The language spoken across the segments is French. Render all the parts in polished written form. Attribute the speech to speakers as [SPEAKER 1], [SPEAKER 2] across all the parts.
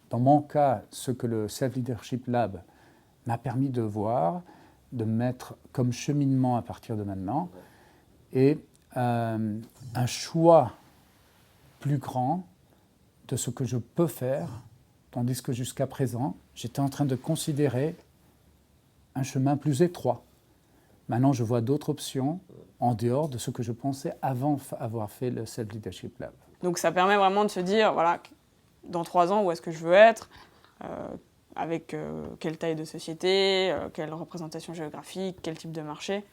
[SPEAKER 1] dans mon cas, ce que le Self-Leadership Lab m'a permis de voir, de mettre comme cheminement à partir de maintenant, et un choix plus grand de ce que je peux faire, tandis que jusqu'à présent, j'étais en train de considérer un chemin plus étroit. Maintenant, je vois d'autres options en dehors de ce que je pensais avant avoir fait le Self-Leadership Lab.
[SPEAKER 2] Donc ça permet vraiment de se dire, voilà, dans 3 ans, où est-ce que je veux être, avec quelle taille de société, quelle représentation géographique, quel type de marché.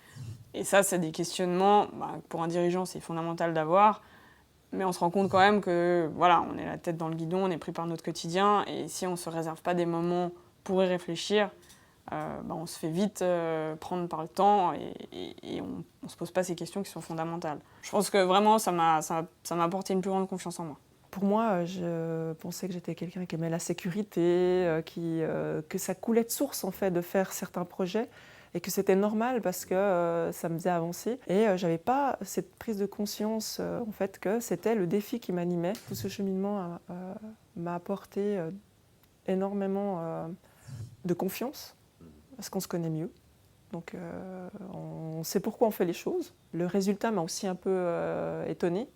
[SPEAKER 2] Et ça, c'est des questionnements, pour un dirigeant, c'est fondamental d'avoir. Mais on se rend compte quand même que, voilà, on est la tête dans le guidon, on est pris par notre quotidien. Et si on ne se réserve pas des moments pour y réfléchir, on se fait vite prendre par le temps et on ne se pose pas ces questions qui sont fondamentales. Je pense que vraiment, ça m'a apporté une plus grande confiance en moi.
[SPEAKER 3] Pour moi, je pensais que j'étais quelqu'un qui aimait la sécurité, que ça coulait de source en fait de faire certains projets et que c'était normal parce que ça me faisait avancer. Et j'avais pas cette prise de conscience en fait que c'était le défi qui m'animait. Tout ce cheminement m'a apporté énormément de confiance parce qu'on se connaît mieux. Donc on sait pourquoi on fait les choses. Le résultat m'a aussi un peu étonnée.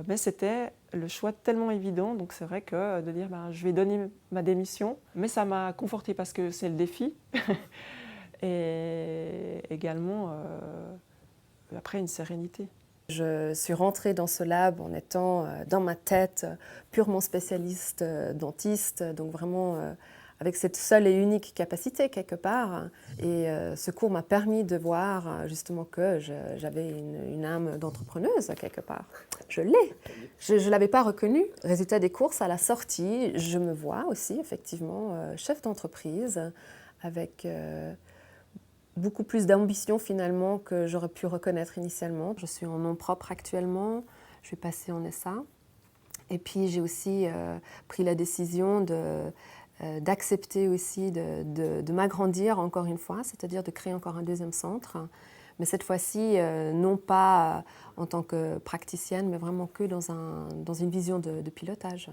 [SPEAKER 3] Mais c'était le choix tellement évident, donc c'est vrai que de dire je vais donner ma démission, mais ça m'a confortée parce que c'est le défi. Et également, après, une sérénité.
[SPEAKER 4] Je suis rentrée dans ce lab en étant dans ma tête purement spécialiste dentiste, donc vraiment avec cette seule et unique capacité quelque part. Et ce cours m'a permis de voir justement que j'avais une âme d'entrepreneuse quelque part. Je l'ai. Je ne l'avais pas reconnue. Résultat des courses, à la sortie, je me vois aussi effectivement chef d'entreprise avec beaucoup plus d'ambition finalement que j'aurais pu reconnaître initialement. Je suis en nom propre actuellement, je suis passée en SA. Et puis j'ai aussi pris la décision d'accepter aussi de m'agrandir encore une fois, c'est-à-dire de créer encore un deuxième centre. Mais cette fois-ci, non pas en tant que praticienne, mais vraiment que dans une vision de pilotage.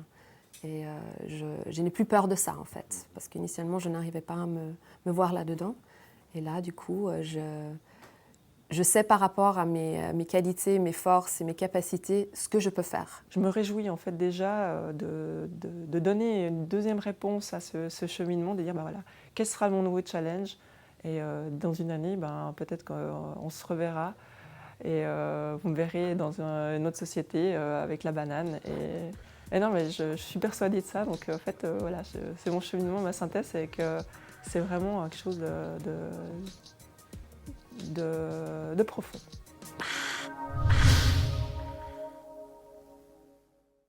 [SPEAKER 4] Et je n'ai plus peur de ça en fait, parce qu'initialement je n'arrivais pas à me voir là-dedans. Et là, du coup, je sais par rapport à mes qualités, mes forces et mes capacités ce que je peux faire.
[SPEAKER 3] Je me réjouis en fait déjà de donner une deuxième réponse à ce cheminement, de dire voilà, quel sera mon nouveau challenge. Et dans une année, peut-être qu'on se reverra et vous me verrez dans une autre société avec la banane. Et non, mais je suis persuadée de ça. Donc en fait, voilà, c'est mon cheminement, ma synthèse, c'est que c'est vraiment quelque chose de profond.